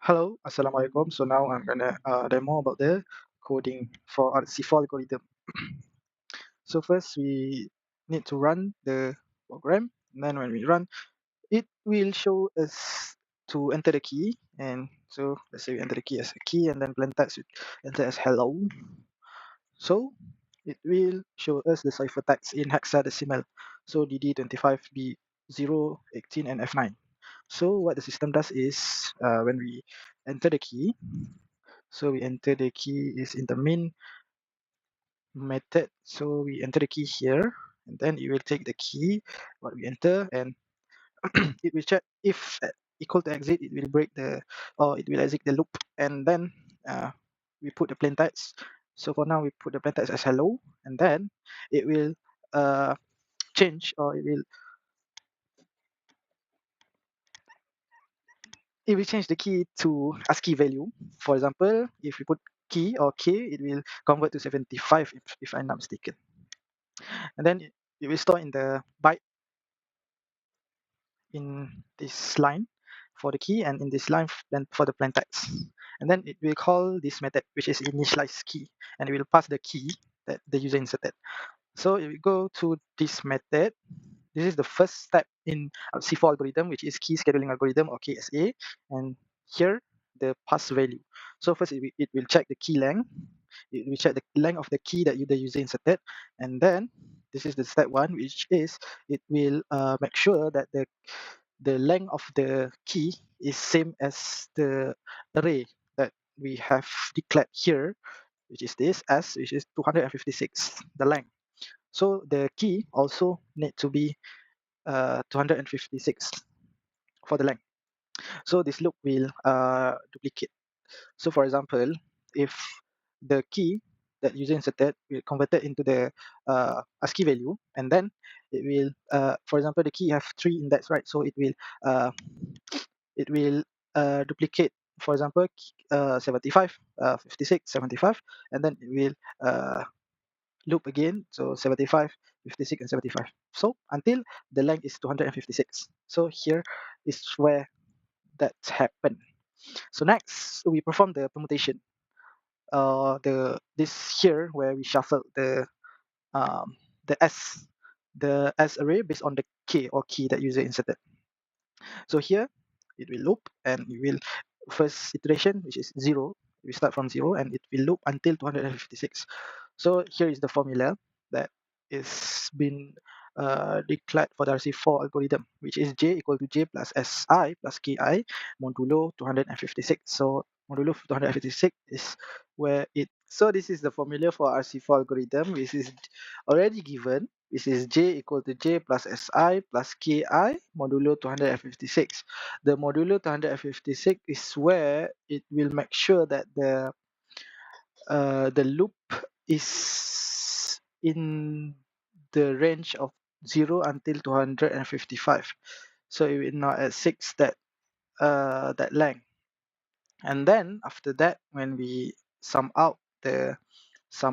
Hello, Assalamualaikum. So now I'm gonna demo about the coding for RC4 algorithm. So first we need to run the program, and then when we run, it will show us to enter the key. And so let's say we enter the key as a key, and then plain text we enter as hello. So it will show us the ciphertext in hexadecimal. So DD25, B0, 18, and F9. So what the system does is when we enter the key, so we enter the key is in the main method. So we enter the key here, and then it will take the key what we enter, and it will check if equal to exit, it will break the, or it will exit the loop, and then we put the plain text. So for now we put the plain text as hello, and then it will change, or it will change the key to ASCII value. For example, if we put key or K, it will convert to 75 if I'm not mistaken. And then it will store in the byte in this line for the key, and in this line then for the plain text. And then it will call this method, which is initialize key, and it will pass the key that the user inserted. So if we go to this method, this is the first step in C4 algorithm, which is key scheduling algorithm, or KSA. And here the pass value. So first it will check the key length. It will check the length of the key that the user inserted, and then this is the step one, which is it will make sure that the length of the key is same as the array that we have declared here, which is this S, which is 256, the length. So the key also need to be 256 for the length. So this loop will duplicate. So for example, if the key that user inserted will convert it into the ASCII value, and then it will, for example, the key have 3 index, right? So uh, it will duplicate, for example, 75, 56, 75, and then it will loop again, so 75, 56, and 75. So until the length is 256. So here is where that's happened. So next we perform the permutation. This here where we shuffle um, the S array based on the K or key that user inserted. So here it will loop, and it will first iteration, which is 0, we start from 0, and it will loop until 256. So here is the formula that is been declared for the RC4 algorithm, which is J equal to J plus Si plus Ki modulo 256. So modulo 256 is where it, so this is the formula for RC4 algorithm, which is already given. This is J equal to J plus Si plus Ki modulo 256. The modulo 256 is where it will make sure that the loop is in the range of 0 until 255. So it will not exceed that length. And then after that, when we sum up the Si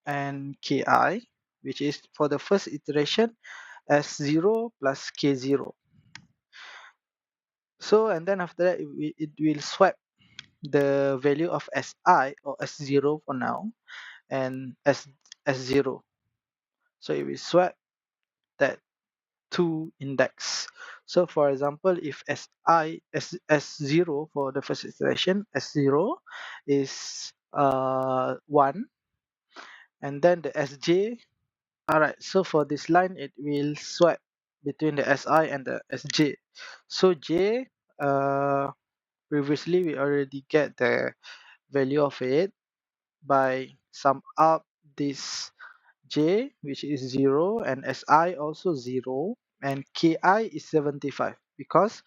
and Ki, which is for the first iteration S0 plus K0. So and then after that it will swap the value of Si or S0 for now, and S0. So it will swap that two index. So for example, if S0 for the first iteration, S0 is 1, and then the Sj, alright, so for this line it will swap between the Si and the Sj. So J, previously we already get the value of it by sum up this J, which is 0, and Si also 0, and Ki is 75, because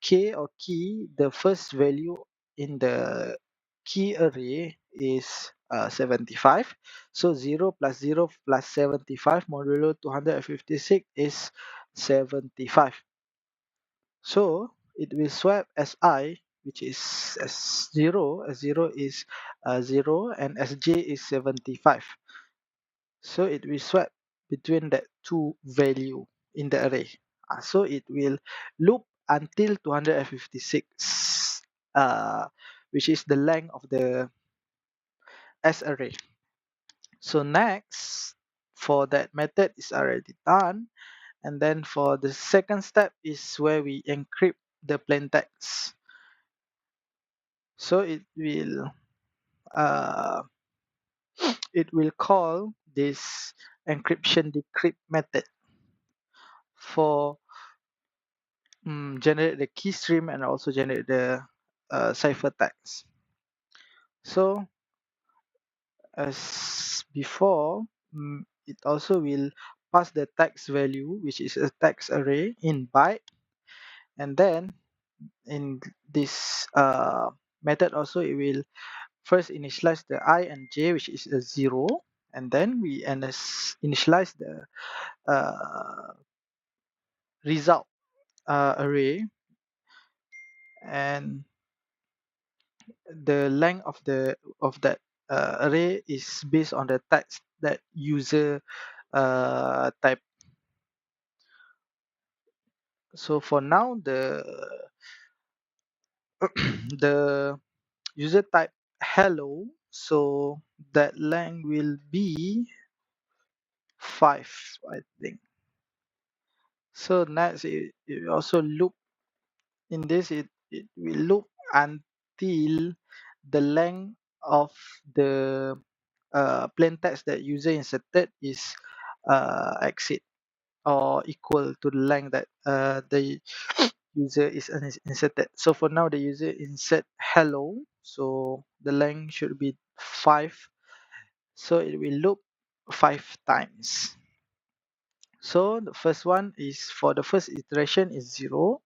K or key, the first value in the key array is 75. So 0 plus 0 plus 75 modulo 256 is 75. So it will swap Si, which is S0. S0 is 0, and Sj is 75. So it will swap between that two value in the array. So it will loop until 256, which is the length of the S array. So next, for that method is already done. And then for the second step is where we encrypt the plain text. So uh, it will call this encryption decrypt method for generate the key stream and also generate the ciphertext. So as before, it also will pass the text value, which is a text array in byte, and then in this method also it will first initialize the I and j, which is a 0, and then we initialize the result array, and the length of that array is based on the text that user type. So for now, the user type hello, so that length will be 5, I think. So next it also loop in this, it will loop until the length of the plain text that user inserted is exceed or equal to the length that the user is inserted. So for now the user insert hello, so the length should be 5, so it will loop 5 times. So the first one is for the first iteration is 0.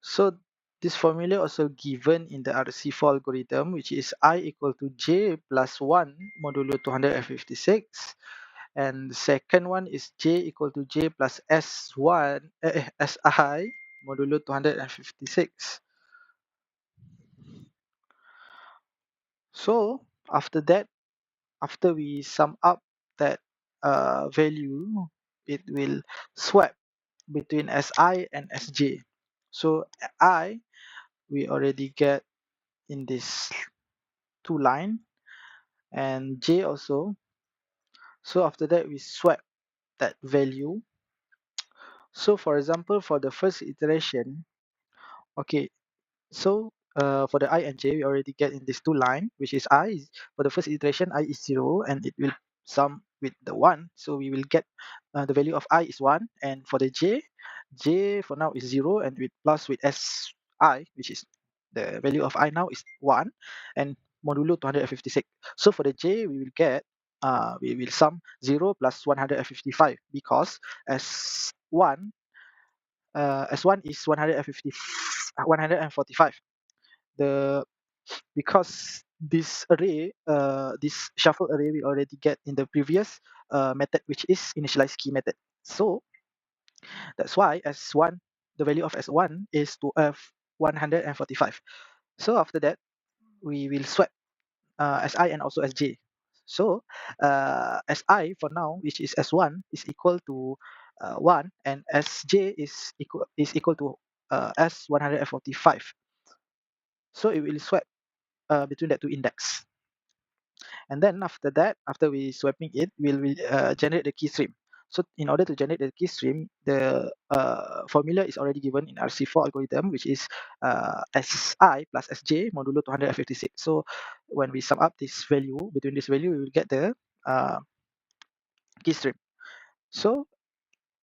So this formula also given in the RC4 algorithm, which is I equal to j plus 1 modulo 256, and the second one is j equal to j plus s1 si modulo 256. So after that, after we sum up that value, it will swap between si and sj. So I we already get in this 2 line, and j also. So after that we swap that value. So for example, for the first iteration, okay, so for the I and j we already get in this 2 line, which is for the first iteration I is 0 and it will sum with the 1, so we will get the value of I is 1, and for the j for now is 0 and with plus with si, which is the value of I now is 1 and modulo 256. So for the j we will get we will sum 0 plus 155 because s1 S1 is 145. The Because this array, this shuffle array, we already get in the previous method, which is initialize key method. So that's why S1, the value of S1 is to 145. So after that, we will swap Si and also Sj. So Si for now, which is S1, is equal to 1, and Sj is equal to S145. So it will swap between that two index. And then after that, after we swapping it, we'll generate the key stream. So in order to generate the key stream, the formula is already given in RC4 algorithm, which is Si plus Sj modulo 256. So when we sum up this value, between this value, we will get the key stream. So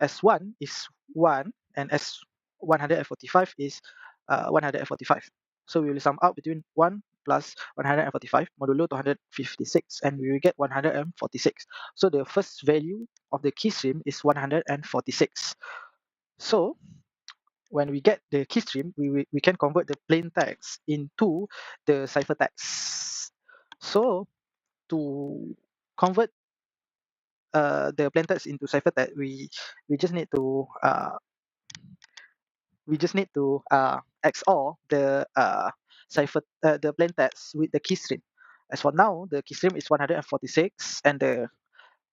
S1 is 1 and S145 is 145. So we will sum out between 1 plus 145 modulo 256 and we will get 146. So the first value of the key stream is 146. So when we get the key stream, we can convert the plain text into the ciphertext. So to convert the plain text into ciphertext, we just need to XOR the the plain text with the key stream. As for now, the key stream is 146 and the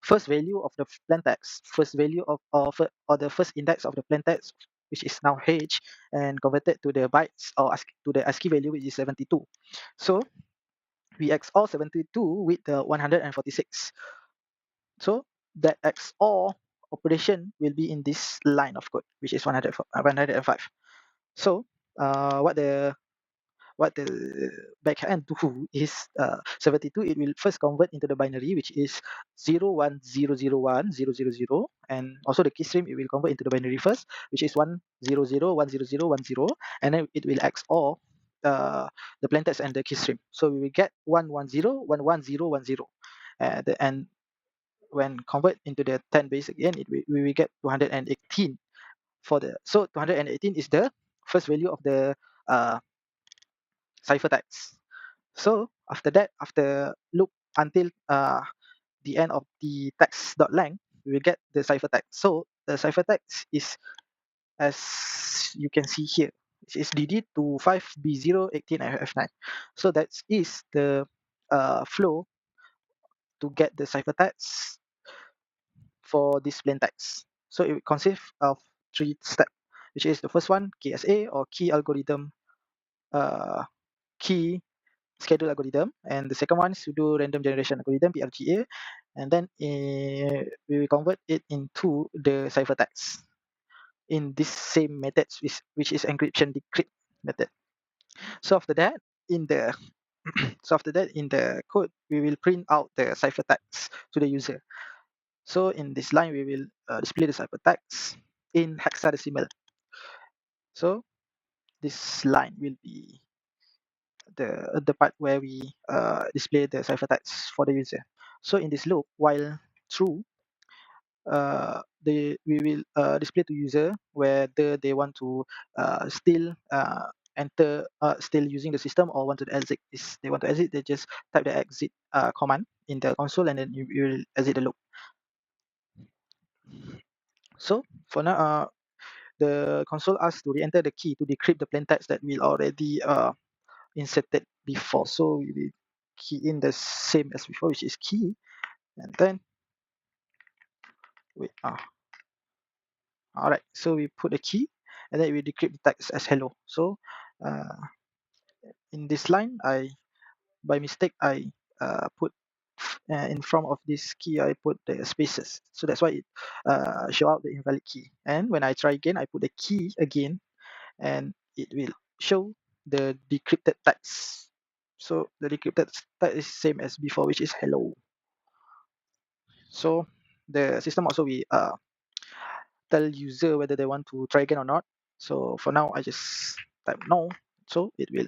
first value of the plain text, first value of or the first index of the plain text, which is now H, and converted to the bytes or to the ASCII value, which is 72. So we XOR 72 with the 146. So that XOR operation will be in this line of code, which is 105. So what the backhand do is 72, it will first convert into the binary, which is 01001000, and also the key stream, it will convert into the binary first, which is 100100010, and then it will XOR the plain text and the key stream. So we will get 1101110, and when convert into the 10 base again, we will get 218 for the, so 218 is the first value of the uh, ciphertext. So after that, after loop until the end of the text.length, we will get the ciphertext. So the ciphertext is, as you can see here, which is DD25B018F9. So that is the flow to get the ciphertext for this plain text. So it consists of 3 steps, which is the first one, KSA, or key algorithm, key schedule algorithm, and the second one, pseudo random generation algorithm, PRGA, and then we will convert it into the ciphertext in this same method, which is encryption decrypt method. So after that, in the in the code, we will print out the ciphertext to the user. So in this line, we will display the ciphertext in hexadecimal. So this line will be the part where we display the ciphertext for the user. So in this loop, while true, we will display to user whether they want to still enter, still using the system, or want to exit. If they want to exit, they just type the exit command in the console, and then you will exit the loop. So for now, the console asks to re-enter the key to decrypt the plain text that we already inserted before. So we will key in the same as before, which is key, and then wait. Alright, so we put a key, and then we decrypt the text as hello. So in this line, by mistake I put in front of this key, I put the spaces. So that's why it show out the invalid key. And when I try again, I put the key again, and it will show the decrypted text. So the decrypted text is same as before, which is hello. So the system also will tell user whether they want to try again or not. So for now, I just type no, so it will